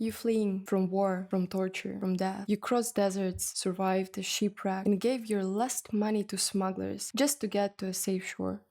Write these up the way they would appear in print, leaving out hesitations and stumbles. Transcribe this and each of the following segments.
You fleeing from war, from torture, from death. You crossed deserts, survived a shipwreck, and gave your last money to smugglers just to get to a safe shore.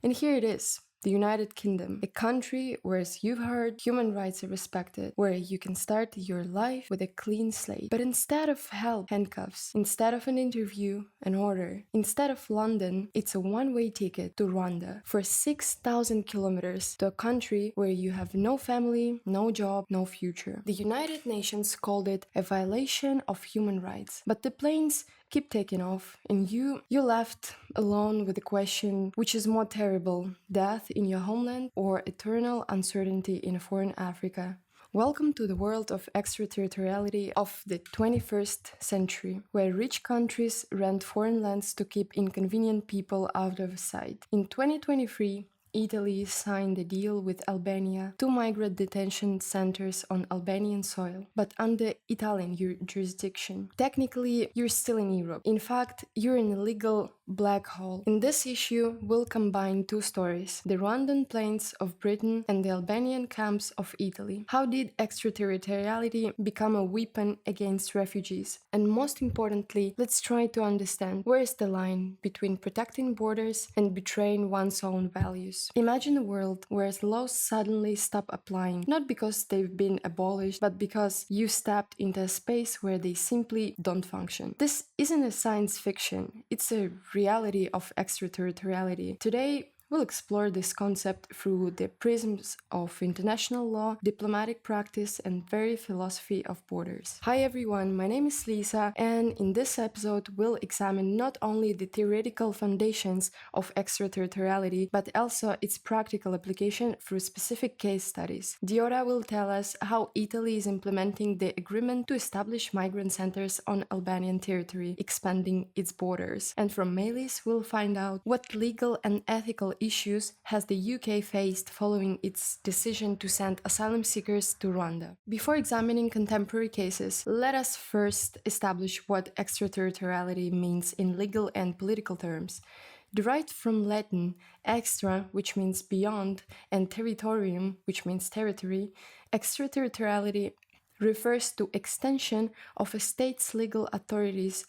And here it is. The United Kingdom, a country where, as you've heard, human rights are respected, where you can start your life with a clean slate. But instead of help, handcuffs, instead of an interview, an order, instead of London, it's a one-way ticket to Rwanda for 6,000 kilometers to a country where you have no family, no job, no future. The United Nations called it a violation of human rights. But the planes keep taking off, and you left alone with the question, which is more terrible, death in your homeland or eternal uncertainty in a foreign Africa? Welcome to the world of extraterritoriality of the 21st century, where rich countries rent foreign lands to keep inconvenient people out of sight. In 2023, Italy signed a deal with Albania to migrate detention centers on Albanian soil, but under Italian jurisdiction. Technically, you're still in Europe. In fact, you're in a legal black hole. In this issue, we'll combine two stories: the Rwandan plains of Britain and the Albanian camps of Italy. How did extraterritoriality become a weapon against refugees? And most importantly, let's try to understand where is the line between protecting borders and betraying one's own values. Imagine a world where laws suddenly stop applying, not because they've been abolished, but because you stepped into a space where they simply don't function. This isn't a science fiction, it's a reality of extraterritoriality. Today, we'll explore this concept through the prisms of international law, diplomatic practice, and very philosophy of borders. Hi everyone, my name is Lisa, and in this episode we'll examine not only the theoretical foundations of extraterritoriality, but also its practical application through specific case studies. Diora will tell us how Italy is implementing the agreement to establish migrant centers on Albanian territory, expanding its borders. And from Melis, we'll find out what legal and ethical issues has the UK faced following its decision to send asylum seekers to Rwanda. Before examining contemporary cases, let us first establish what extraterritoriality means in legal and political terms. Derived from Latin, extra, which means beyond, and territorium, which means territory, extraterritoriality refers to extension of a state's legal authorities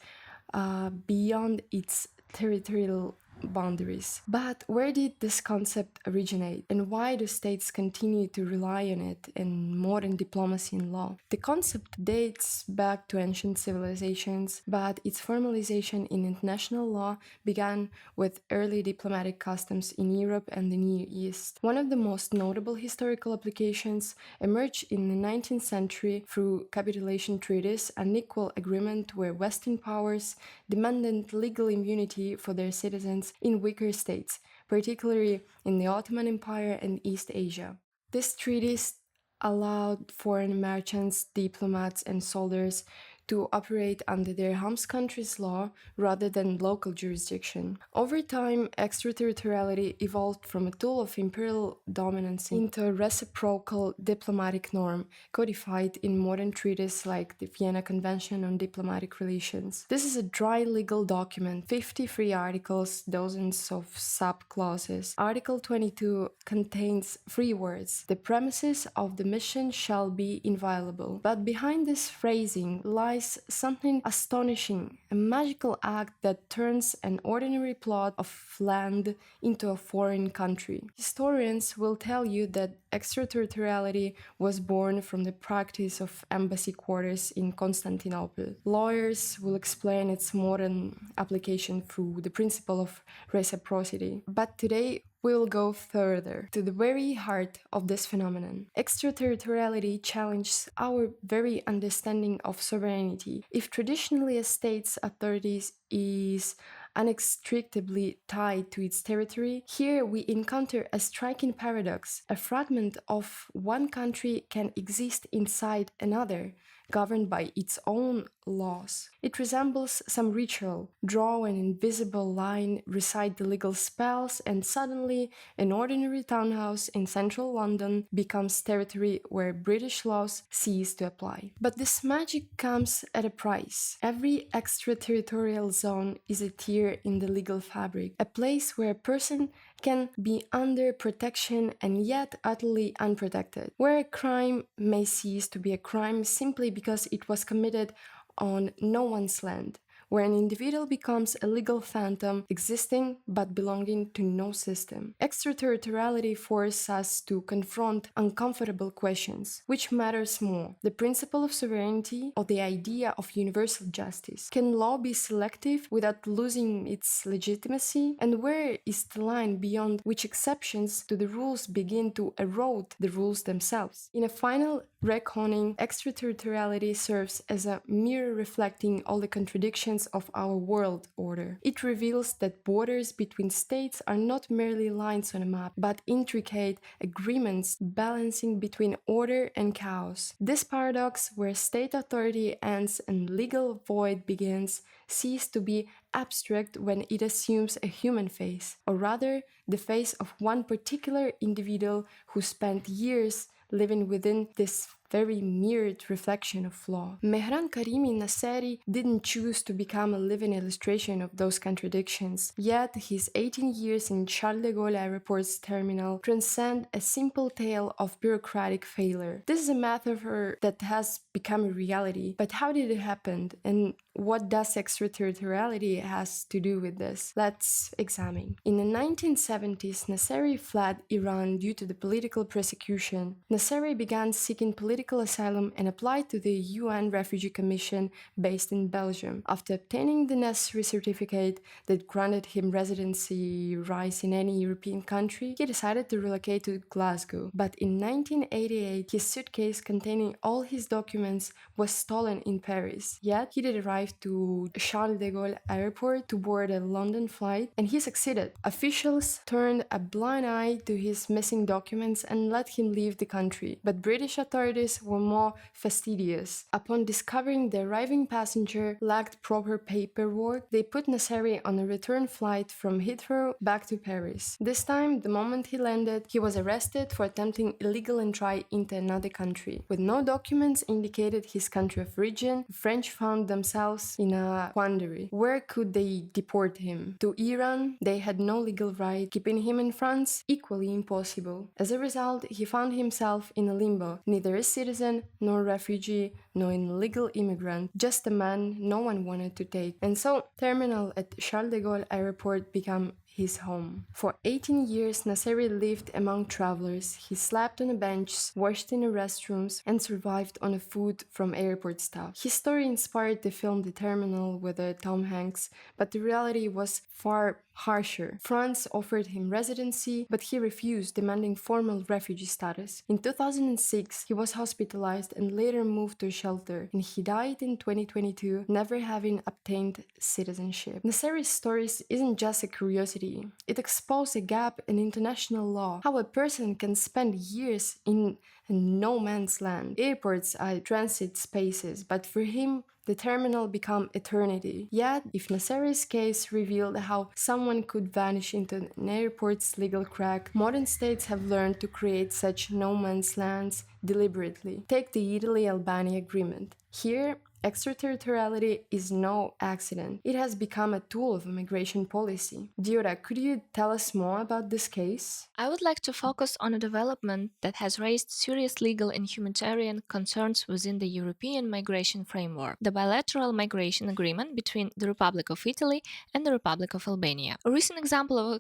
beyond its territorial boundaries. But where did this concept originate, and why do states continue to rely on it in modern diplomacy and law? The concept dates back to ancient civilizations, but its formalization in international law began with early diplomatic customs in Europe and the Near East. One of the most notable historical applications emerged in the 19th century through capitulation treaties, an equal agreement where Western powers demanded legal immunity for their citizens in weaker states, particularly in the Ottoman Empire and East Asia. These treaties allowed foreign merchants, diplomats, and soldiers to operate under their home country's law rather than local jurisdiction. Over time, extraterritoriality evolved from a tool of imperial dominance into a reciprocal diplomatic norm, codified in modern treaties like the Vienna Convention on Diplomatic Relations. This is a dry legal document, 53 articles, dozens of sub-clauses. Article 22 contains 3 words: the premises of the mission shall be inviolable. But behind this phrasing lies something astonishing, a magical act that turns an ordinary plot of land into a foreign country. Historians will tell you that extraterritoriality was born from the practice of embassy quarters in Constantinople. Lawyers will explain its modern application through the principle of reciprocity. But today, we'll go further to the very heart of this phenomenon. Extraterritoriality challenges our very understanding of sovereignty. If traditionally a state's authorities is inextricably tied to its territory, here we encounter a striking paradox. A fragment of one country can exist inside another, governed by its own laws. It resembles some ritual. Draw an invisible line, recite the legal spells, and suddenly an ordinary townhouse in central London becomes territory where British laws cease to apply. But this magic comes at a price. Every extraterritorial zone is a tear in the legal fabric, a place where a person can be under protection and yet utterly unprotected, where a crime may cease to be a crime simply because it was committed on no one's land, where an individual becomes a legal phantom existing but belonging to no system. Extraterritoriality forces us to confront uncomfortable questions. Which matters more, the principle of sovereignty or the idea of universal justice? Can law be selective without losing its legitimacy? And where is the line beyond which exceptions to the rules begin to erode the rules themselves? In a final reckoning, extraterritoriality serves as a mirror reflecting all the contradictions of our world order. It reveals that borders between states are not merely lines on a map, but intricate agreements balancing between order and chaos. This paradox, where state authority ends and legal void begins, ceases to be abstract when it assumes a human face, or rather, the face of one particular individual who spent years living within this very mirrored reflection of law. Mehran Karimi in the series didn't choose to become a living illustration of those contradictions, yet his 18 years in Charles de Gaulle Airport's terminal transcend a simple tale of bureaucratic failure. This is a metaphor that has become a reality, but how did it happen, and what does extraterritoriality has to do with this? Let's examine. In the 1970s, Nasseri fled Iran due to the political persecution. Nasseri began seeking political asylum and applied to the UN Refugee Commission based in Belgium. After obtaining the necessary certificate that granted him residency rights in any European country, he decided to relocate to Glasgow. But in 1988, his suitcase containing all his documents was stolen in Paris. Yet, he did arrive to Charles de Gaulle Airport to board a London flight, and he succeeded. Officials turned a blind eye to his missing documents and let him leave the country. But British authorities were more fastidious. Upon discovering the arriving passenger lacked proper paperwork, they put Nasseri on a return flight from Heathrow back to Paris. This time, the moment he landed, he was arrested for attempting illegal entry into another country. With no documents indicated his country of origin, the French found themselves in a quandary. Where could they deport him? To Iran? They had no legal right. Keeping him in France? Equally impossible. As a result, he found himself in a limbo, neither a citizen, nor refugee, nor an illegal immigrant, just a man no one wanted to take. And so, terminal at Charles de Gaulle Airport became his home. For 18 years, Nasseri lived among travelers. He slept on a bench, washed in the restrooms, and survived on the food from airport staff. His story inspired the film The Terminal with Tom Hanks, but the reality was far harsher. France offered him residency, but he refused, demanding formal refugee status. In 2006, he was hospitalized and later moved to a shelter, and he died in 2022, never having obtained citizenship. Nasseri's story isn't just a curiosity. It exposed a gap in international law, how a person can spend years in no man's land. Airports are transit spaces, but for him, the terminal became eternity. Yet, if Nasseri's case revealed how someone could vanish into an airport's legal crack, modern states have learned to create such no man's lands deliberately. Take the Italy-Albania agreement. Here, extraterritoriality is no accident. It has become a tool of immigration policy. Diora, could you tell us more about this case? I would like to focus on a development that has raised serious legal and humanitarian concerns within the European migration framework, the bilateral migration agreement between the Republic of Italy and the Republic of Albania. A recent example of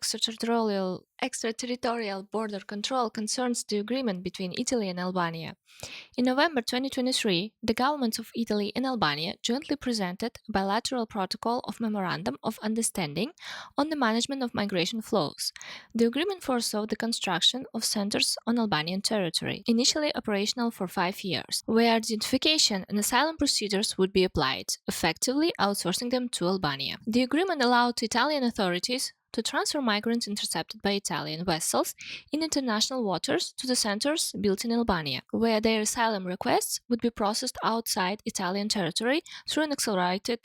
extraterritorial border control concerns the agreement between Italy and Albania. In November 2023, the governments of Italy and Albania jointly presented a bilateral protocol of Memorandum of Understanding on the management of migration flows. The agreement foresaw the construction of centers on Albanian territory, initially operational for 5 years, where identification and asylum procedures would be applied, effectively outsourcing them to Albania. The agreement allowed Italian authorities to transfer migrants intercepted by Italian vessels in international waters to the centers built in Albania, where their asylum requests would be processed outside Italian territory through an accelerated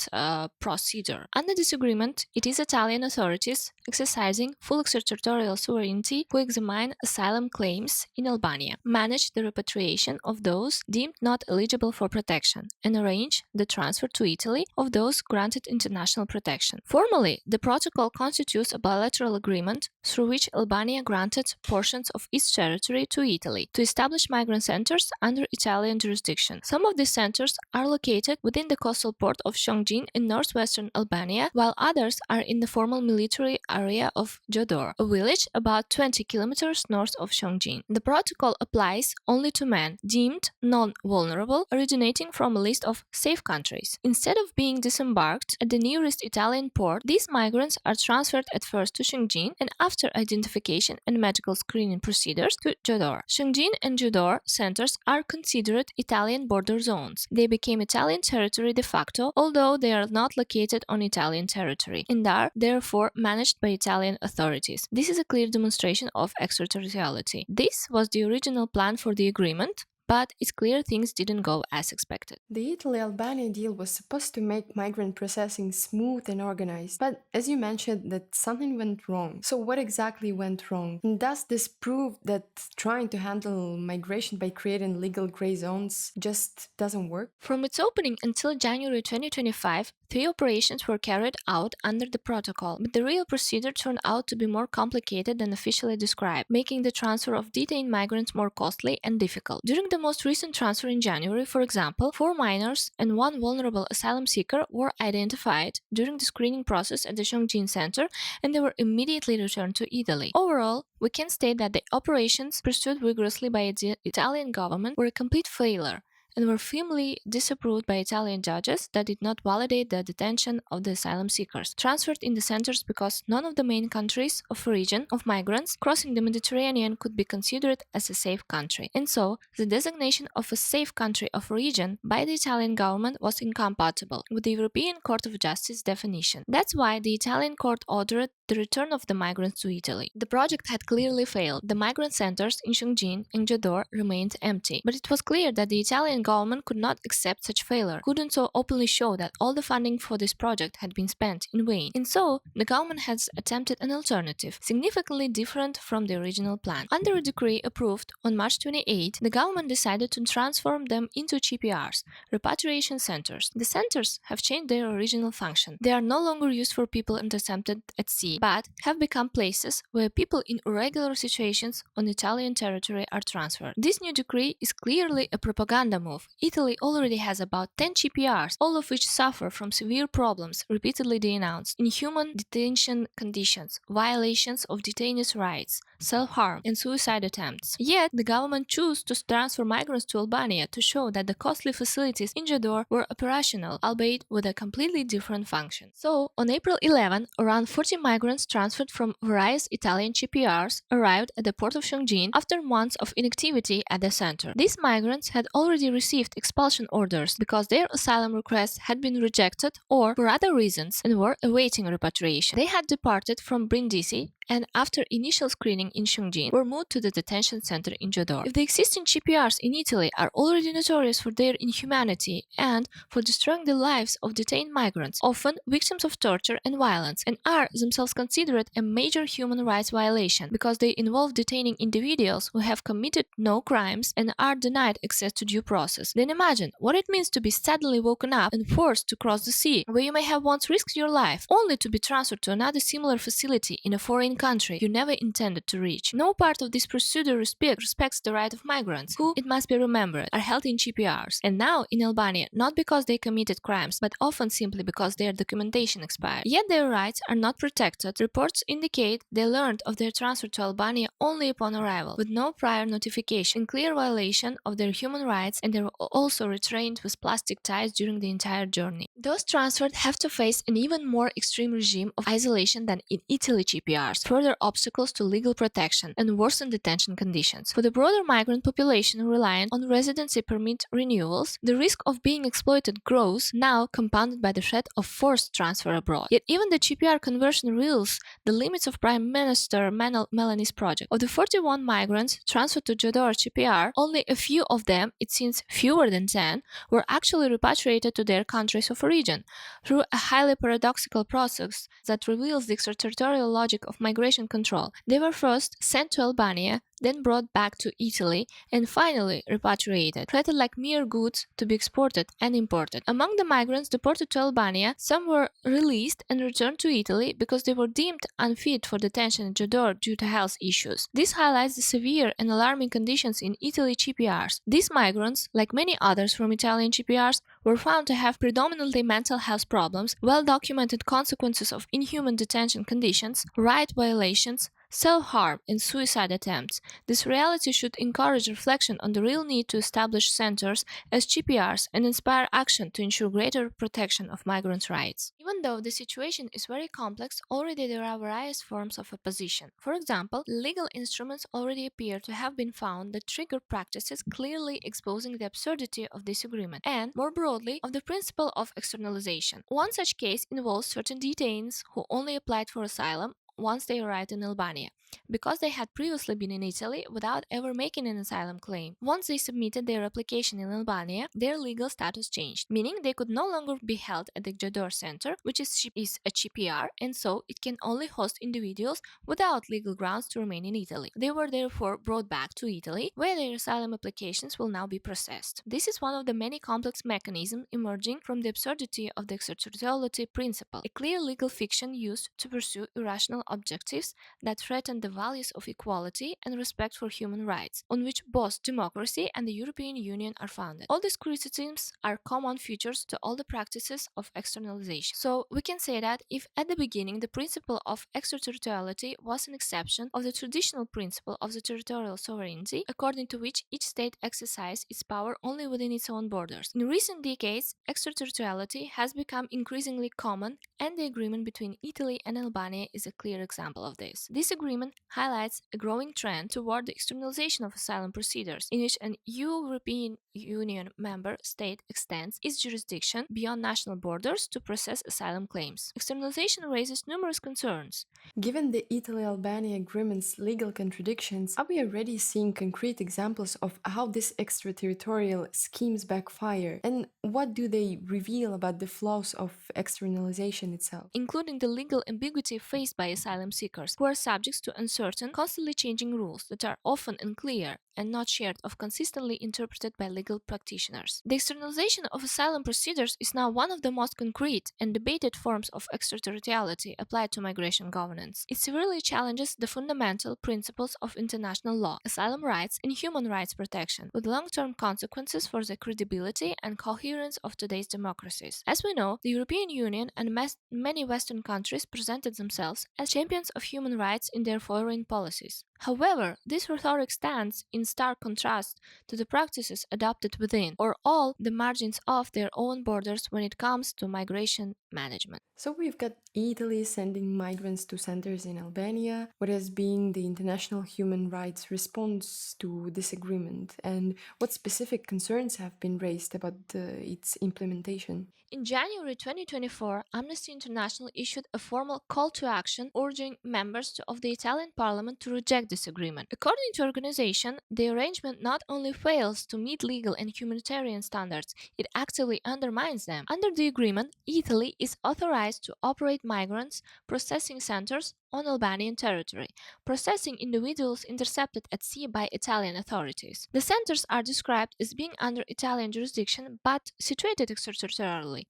procedure. Under this agreement, it is Italian authorities exercising full extraterritorial sovereignty who examine asylum claims in Albania, manage the repatriation of those deemed not eligible for protection, and arrange the transfer to Italy of those granted international protection. Formally, the protocol constitutes a bilateral agreement through which Albania granted portions of its territory to Italy to establish migrant centers under Italian jurisdiction. Some of these centers are located within the coastal port of Shongjin in northwestern Albania, while others are in the formal military area of Gjodor, a village about 20 kilometers north of Shongjin. The protocol applies only to men deemed non-vulnerable, originating from a list of safe countries. Instead of being disembarked at the nearest Italian port, these migrants are transferred at first to Shongjin and after identification and medical screening procedures to Gjodor. Shongjin and Gjodor centers are considered Italian border zones. They became Italian territory de facto, although they are not located on Italian territory and are therefore managed by Italian authorities. This is a clear demonstration of extraterritoriality. This was the original plan for the agreement, but it's clear things didn't go as expected. The Italy-Albania deal was supposed to make migrant processing smooth and organized, but as you mentioned, that something went wrong. So what exactly went wrong? And does this prove that trying to handle migration by creating legal gray zones just doesn't work? From its opening until January 2025, 3 operations were carried out under the protocol, but the real procedure turned out to be more complicated than officially described, making the transfer of detained migrants more costly and difficult. During the most recent transfer in January, for example, 4 minors and 1 vulnerable asylum seeker were identified during the screening process at the Shongjin Center, and they were immediately returned to Italy. Overall, we can state that the operations pursued rigorously by the Italian government were a complete failure and were firmly disapproved by Italian judges that did not validate the detention of the asylum seekers transferred in the centers because none of the main countries of origin of migrants crossing the Mediterranean could be considered as a safe country. And so, the designation of a safe country of origin by the Italian government was incompatible with the European Court of Justice definition. That's why the Italian court ordered the return of the migrants to Italy. The project had clearly failed. The migrant centers in Shongjin and Gjodor remained empty, but it was clear that the Italian government could not accept such failure, couldn't so openly show that all the funding for this project had been spent in vain. And so, the government has attempted an alternative, significantly different from the original plan. Under a decree approved on March 28, the government decided to transform them into GPRs, repatriation centers. The centers have changed their original function. They are no longer used for people intercepted at sea, but have become places where people in irregular situations on Italian territory are transferred. This new decree is clearly a propaganda move. Italy already has about 10 GPRs, all of which suffer from severe problems repeatedly denounced: inhuman detention conditions, violations of detainees' rights, self-harm, and suicide attempts. Yet, the government chose to transfer migrants to Albania to show that the costly facilities in Gjodor were operational, albeit with a completely different function. So, on April 11, around 40 migrants transferred from various Italian GPRs arrived at the port of Shongjin after months of inactivity at the center. These migrants had already received expulsion orders because their asylum requests had been rejected or for other reasons and were awaiting repatriation. They had departed from Brindisi and after initial screening in Shongjin were moved to the detention center in Gjodor. If the existing GPRs in Italy are already notorious for their inhumanity and for destroying the lives of detained migrants, often victims of torture and violence, and are themselves considered a major human rights violation because they involve detaining individuals who have committed no crimes and are denied access to due process, then imagine what it means to be suddenly woken up and forced to cross the sea, where you may have once risked your life, only to be transferred to another similar facility in a foreign country you never intended to reach. No part of this procedure respects the right of migrants, who, it must be remembered, are held in GPRs, and now in Albania, not because they committed crimes, but often simply because their documentation expired. Yet their rights are not protected. Reports indicate they learned of their transfer to Albania only upon arrival, with no prior notification, in clear violation of their human rights, and they were also restrained with plastic ties during the entire journey. Those transferred have to face an even more extreme regime of isolation than in Italy GPRs, further obstacles to legal protection, and worsened detention conditions. For the broader migrant population reliant on residency permit renewals, the risk of being exploited grows, now compounded by the threat of forced transfer abroad. Yet even the GPR conversion reveals the limits of Prime Minister Melani's project. Of the 41 migrants transferred to Gjodor GPR, only a few of them, it seems fewer than 10, were actually repatriated to their countries of origin, through a highly paradoxical process that reveals the extraterritorial logic of migration control. They were first first sent to Albania, then brought back to Italy, and finally repatriated, treated like mere goods to be exported and imported. Among the migrants deported to Albania, some were released and returned to Italy because they were deemed unfit for detention in Jodor due to health issues. This highlights the severe and alarming conditions in Italy GPRs. These migrants, like many others from Italian GPRs, were found to have predominantly mental health problems, well-documented consequences of inhuman detention conditions, right violations, self-harm, and suicide attempts. This reality should encourage reflection on the real need to establish centers as GPRs and inspire action to ensure greater protection of migrants' rights. Even though the situation is very complex, already there are various forms of opposition. For example, legal instruments already appear to have been found that trigger practices clearly exposing the absurdity of this agreement and, more broadly, of the principle of externalization. One such case involves certain detainees who only applied for asylum once they arrived in Albania, because they had previously been in Italy without ever making an asylum claim. Once they submitted their application in Albania, their legal status changed, meaning they could no longer be held at the Jador Center, which is a CPR, and so it can only host individuals without legal grounds to remain in Italy. They were therefore brought back to Italy, where their asylum applications will now be processed. This is one of the many complex mechanisms emerging from the absurdity of the extraterritoriality principle, a clear legal fiction used to pursue irrational objectives that threaten the values of equality and respect for human rights, on which both democracy and the European Union are founded. All these criticisms are common features to all the practices of externalization. So we can say that if at the beginning the principle of extraterritoriality was an exception of the traditional principle of the territorial sovereignty, according to which each state exercised its power only within its own borders, in recent decades extraterritoriality has become increasingly common, and the agreement between Italy and Albania is a clear example of this. This agreement highlights a growing trend toward the externalization of asylum procedures, in which an European Union member state extends its jurisdiction beyond national borders to process asylum claims. Externalization raises numerous concerns. Given the Italy-Albania agreement's legal contradictions, are we already seeing concrete examples of how these extraterritorial schemes backfire? And what do they reveal about the flaws of externalization itself? Including the legal ambiguity faced by asylum seekers, who are subject to uncertain, constantly changing rules that are often unclear and not shared or consistently interpreted by legal practitioners. The externalization of asylum procedures is now one of the most concrete and debated forms of extraterritoriality applied to migration governance. It severely challenges the fundamental principles of international law, asylum rights, and human rights protection, with long-term consequences for the credibility and coherence of today's democracies. As we know, the European Union and many Western countries presented themselves as champions of human rights in their foreign policies. However, this rhetoric stands in stark contrast to the practices adopted within or all the margins of their own borders when it comes to migration management. So we've got Italy sending migrants to centers in Albania. What has been the international human rights response to this agreement, and what specific concerns have been raised about its implementation? In January 2024, Amnesty International issued a formal call to action urging members of the Italian parliament to reject this agreement. According to the organization, the arrangement not only fails to meet legal and humanitarian standards, it actively undermines them. Under the agreement, Italy is authorized to operate migrants processing centers on Albanian territory, processing individuals intercepted at sea by Italian authorities. The centers are described as being under Italian jurisdiction but situated extraterritorially.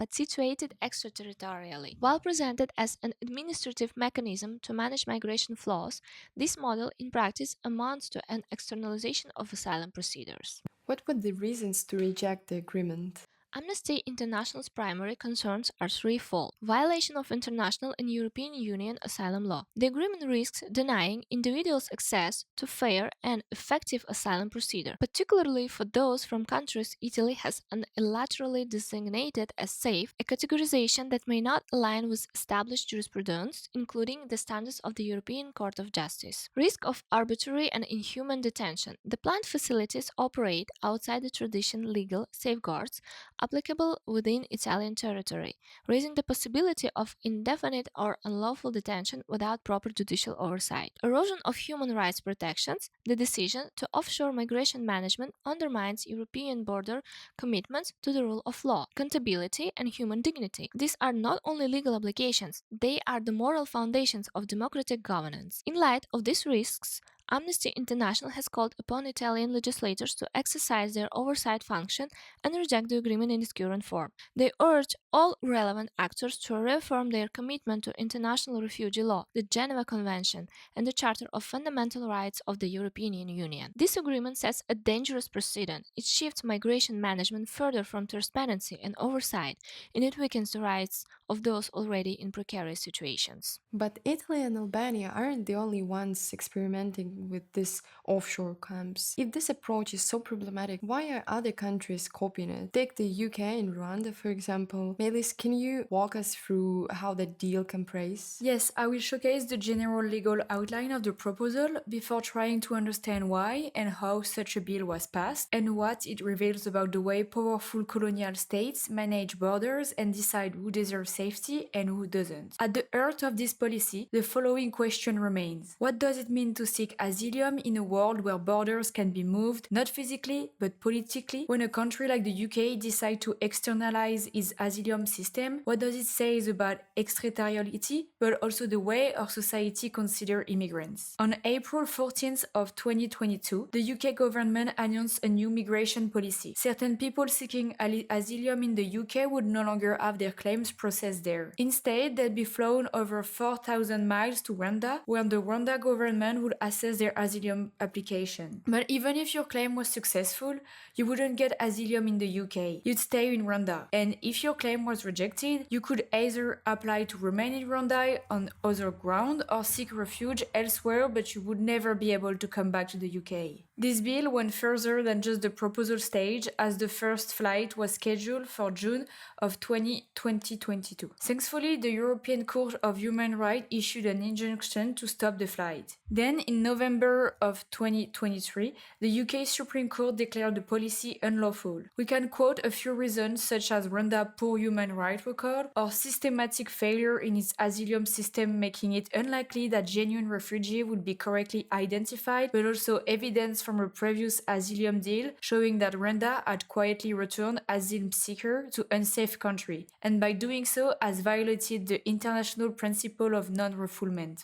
While presented as an administrative mechanism to manage migration flows, this model in practice amounts to an externalization of asylum procedures. What were the reasons to reject the agreement? Amnesty International's primary concerns are threefold: violation of international and European Union asylum law. The agreement risks denying individuals access to fair and effective asylum procedure, particularly for those from countries Italy has unilaterally designated as safe, a categorization that may not align with established jurisprudence, including the standards of the European Court of Justice. Risk of arbitrary and inhuman detention. The planned facilities operate outside the traditional legal safeguards applicable within Italian territory, raising the possibility of indefinite or unlawful detention without proper judicial oversight. Erosion of human rights protections. The decision to offshore migration management undermines European border commitments to the rule of law, accountability, and human dignity. These are not only legal obligations, they are the moral foundations of democratic governance. In light of these risks, Amnesty International has called upon Italian legislators to exercise their oversight function and reject the agreement in its current form. They urge all relevant actors to reaffirm their commitment to international refugee law, the Geneva Convention, and the Charter of Fundamental Rights of the European Union. This agreement sets a dangerous precedent. It shifts migration management further from transparency and oversight, and it weakens the rights of those already in precarious situations. But Italy and Albania aren't the only ones experimenting with these offshore camps. If this approach is so problematic, why are other countries copying it? Take the UK and Rwanda, for example. Melis, can you walk us through how that deal comprised? Yes, I will showcase the general legal outline of the proposal before trying to understand why and how such a bill was passed and what it reveals about the way powerful colonial states manage borders and decide who deserves safety and who doesn't. At the heart of this policy, the following question remains. What does it mean to seek asylum in a world where borders can be moved, not physically, but politically? When a country like the UK decides to externalize its asylum system, what does it say about extraterritoriality, but also the way our society considers immigrants? On April 14th of 2022, the UK government announced a new migration policy. Certain people seeking asylum in the UK would no longer have their claims processed there. Instead, they'd be flown over 4,000 miles to Rwanda, where the Rwanda government would assess their asylum application. But even if your claim was successful, you wouldn't get asylum in the UK. You'd stay in Rwanda. And if your claim was rejected, you could either apply to remain in Rwanda on other ground or seek refuge elsewhere, but you would never be able to come back to the UK. This bill went further than just the proposal stage, as the first flight was scheduled for June of 2022. Thankfully, the European Court of Human Rights issued an injunction to stop the flight. Then, in November of 2023, the UK Supreme Court declared the policy unlawful. We can quote a few reasons, such as Rwanda's poor human rights record or systematic failure in its asylum system, making it unlikely that genuine refugees would be correctly identified, but also evidence from a previous asylum deal showing that Rwanda had quietly returned asylum seekers to unsafe country, and by doing so has violated the international principle of non-refoulement.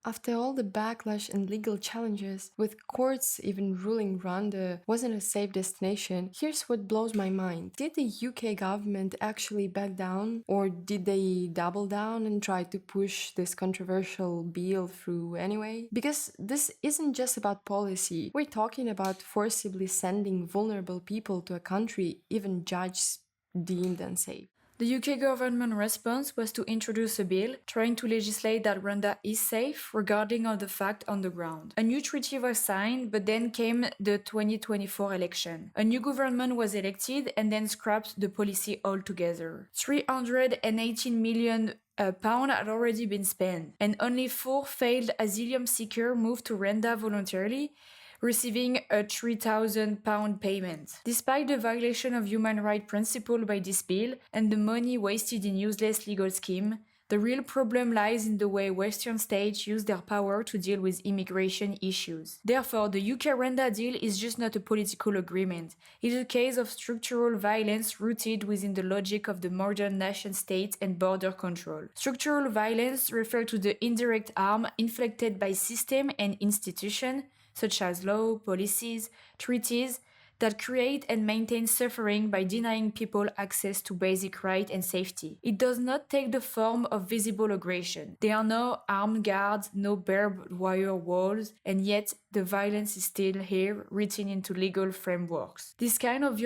After all the backlash and legal challenges, with courts even ruling Rwanda wasn't a safe destination, here's what blows my mind. Did the UK government actually back down, or did they double down and try to push this controversial bill through anyway? Because this isn't just about policy. We're talking about forcibly sending vulnerable people to a country even judges deemed unsafe. The UK government response was to introduce a bill trying to legislate that Rwanda is safe regarding all the facts on the ground. A new treaty was signed, but then came the 2024 election. A new government was elected and then scrapped the policy altogether. 318 million pound had already been spent, and only 4 failed asylum seekers moved to Rwanda voluntarily, receiving a £3,000 payment. Despite the violation of human rights principles by this bill and the money wasted in useless legal scheme, the real problem lies in the way Western states use their power to deal with immigration issues. Therefore, the UK-Rwanda deal is just not a political agreement. It is a case of structural violence rooted within the logic of the modern nation-state and border control. Structural violence refers to the indirect harm inflicted by system and institution, such as law, policies, treaties, that create and maintain suffering by denying people access to basic rights and safety. It does not take the form of visible aggression. There are no armed guards, no barbed wire walls, and yet the violence is still here, written into legal frameworks. This kind of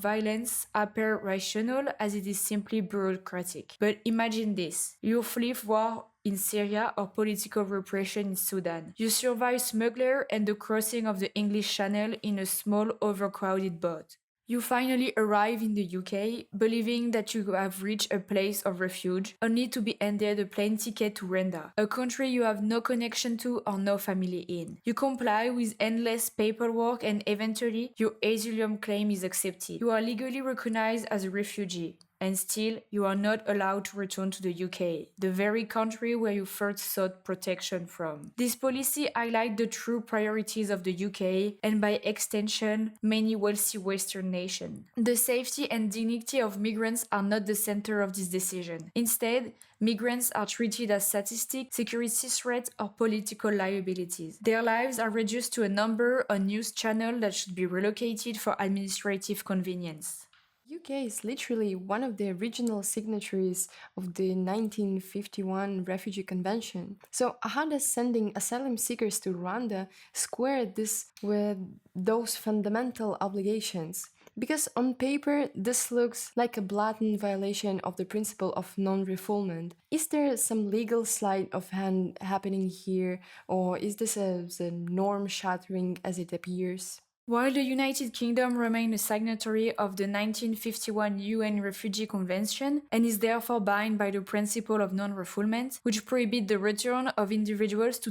violence appears rational as it is simply bureaucratic. But imagine this. You flee war in Syria or political repression in Sudan. You survive smuggler and the crossing of the English Channel in a small, overcrowded boat. You finally arrive in the UK, believing that you have reached a place of refuge, only to be handed a plane ticket to Rwanda, a country you have no connection to or no family in. You comply with endless paperwork and eventually your asylum claim is accepted. You are legally recognized as a refugee. And still, you are not allowed to return to the UK, the very country where you first sought protection from. This policy highlights the true priorities of the UK and, by extension, many wealthy Western nations. The safety and dignity of migrants are not the center of this decision. Instead, migrants are treated as statistics, security threats, or political liabilities. Their lives are reduced to a number on news channels that should be relocated for administrative convenience. UK is literally one of the original signatories of the 1951 Refugee Convention. So, how does sending asylum seekers to Rwanda square this with those fundamental obligations? Because on paper, this looks like a blatant violation of the principle of non-refoulement. Is there some legal sleight of hand happening here, or is this as norm-shattering as it appears? While the United Kingdom remained a signatory of the 1951 UN Refugee Convention and is therefore bound by the principle of non-refoulement, which prohibits the return of individuals to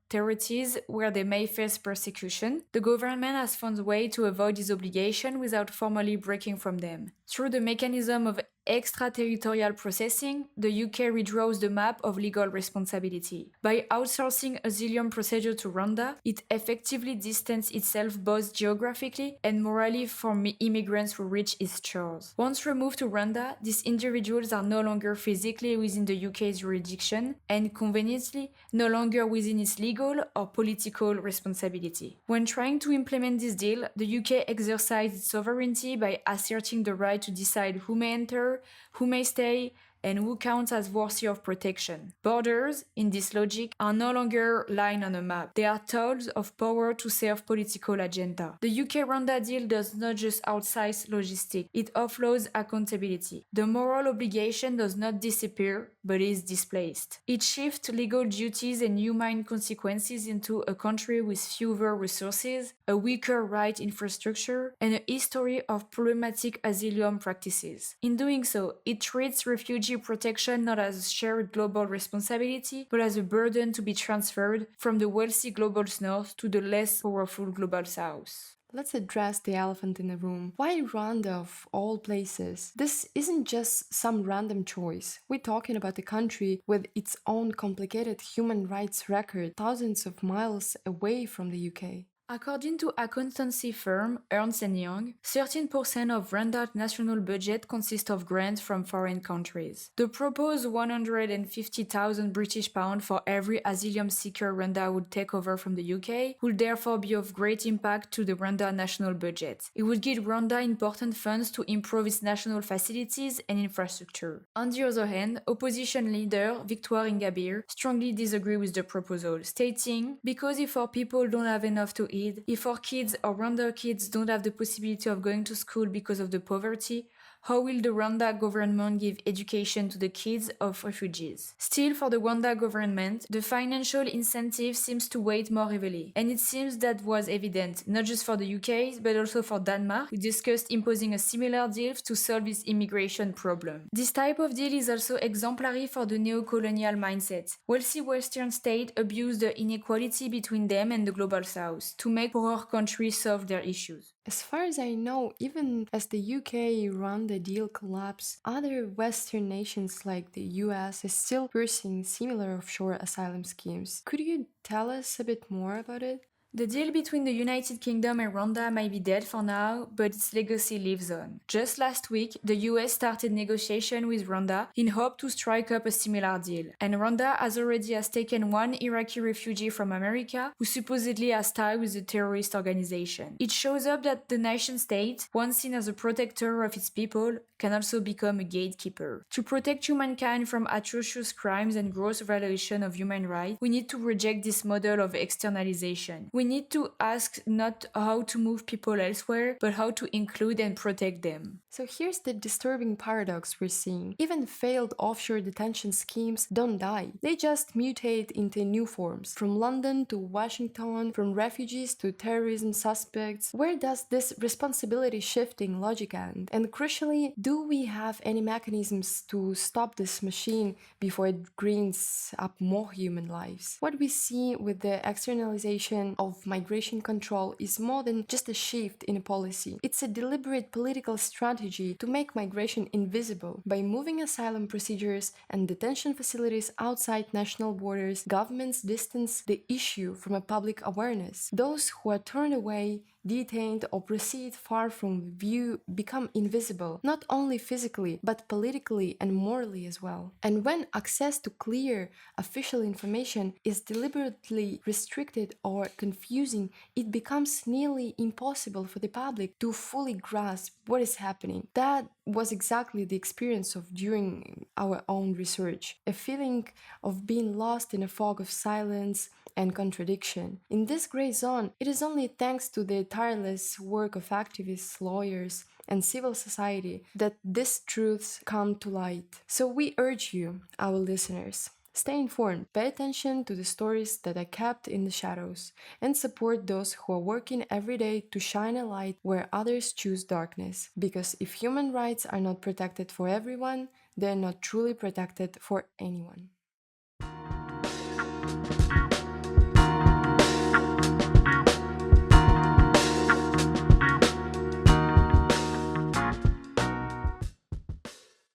territories where they may face persecution, the government has found a way to avoid this obligation without formally breaking from them. Through the mechanism of extraterritorial processing, the UK redraws the map of legal responsibility. By outsourcing asylum procedure to Rwanda, it effectively distances itself both geographically and morally from immigrants who reach its shores. Once removed to Rwanda, these individuals are no longer physically within the UK's jurisdiction and, conveniently, no longer within its legal or political responsibility. When trying to implement this deal, the UK exercised its sovereignty by asserting the right to decide who may enter, who may stay, and who counts as worthy of protection. Borders, in this logic, are no longer lines on a map. They are tools of power to serve political agenda. The UK-Rwanda deal does not just outsource logistics, it offloads accountability. The moral obligation does not disappear, but is displaced. It shifts legal duties and human consequences into a country with fewer resources, a weaker right infrastructure, and a history of problematic asylum practices. In doing so, it treats refugee protection not as a shared global responsibility, but as a burden to be transferred from the wealthy global north to the less powerful global south. Let's address the elephant in the room. Why Rwanda of all places? This isn't just some random choice. We're talking about a country with its own complicated human rights record, thousands of miles away from the UK. According to accountancy firm Ernst & Young, 13% of Rwanda's national budget consists of grants from foreign countries. The proposed 150,000 British pounds for every asylum seeker Rwanda would take over from the UK would therefore be of great impact to the Rwanda national budget. It would give Rwanda important funds to improve its national facilities and infrastructure. On the other hand, opposition leader Victoire Ingabire strongly disagreed with the proposal, stating, "Because if our people don't have enough to eat, if our kids or Rwanda kids don't have the possibility of going to school because of the poverty, how will the Rwanda government give education to the kids of refugees?" Still, for the Rwanda government, the financial incentive seems to weigh more heavily. And it seems that was evident, not just for the UK, but also for Denmark, who discussed imposing a similar deal to solve its immigration problem. This type of deal is also exemplary for the neo-colonial mindset. Wealthy Western states abuse the inequality between them and the global South to make poorer countries solve their issues. As far as I know, even as the UK-Rwanda deal collapsed, other Western nations like the US is still pursuing similar offshore asylum schemes. Could you tell us a bit more about it? The deal between the United Kingdom and Rwanda may be dead for now, but its legacy lives on. Just last week, the US started negotiation with Rwanda in hope to strike up a similar deal, and Rwanda has taken one Iraqi refugee from America who supposedly has ties with the terrorist organization. It shows up that the nation state, once seen as a protector of its people, can also become a gatekeeper. To protect humankind from atrocious crimes and gross violation of human rights, we need to reject this model of externalization. We need to ask not how to move people elsewhere, but how to include and protect them. So here's the disturbing paradox we're seeing. Even failed offshore detention schemes don't die. They just mutate into new forms. From London to Washington, from refugees to terrorism suspects. Where does this responsibility shifting logic end? And crucially, do we have any mechanisms to stop this machine before it grinds up more human lives? What we see with the externalization of migration control is more than just a shift in a policy. It's a deliberate political strategy to make migration invisible. By moving asylum procedures and detention facilities outside national borders, governments distance the issue from a public awareness. Those who are turned away, detained, or proceed far from view become invisible, not only physically, but politically and morally as well. And when access to clear, official information is deliberately restricted or confusing, it becomes nearly impossible for the public to fully grasp what is happening. That was exactly the experience of during our own research, a feeling of being lost in a fog of silence and contradiction. In this gray zone, it is only thanks to the tireless work of activists, lawyers, and civil society that these truths come to light. So we urge you, our listeners, stay informed, pay attention to the stories that are kept in the shadows, and support those who are working every day to shine a light where others choose darkness. Because if human rights are not protected for everyone, they're not truly protected for anyone.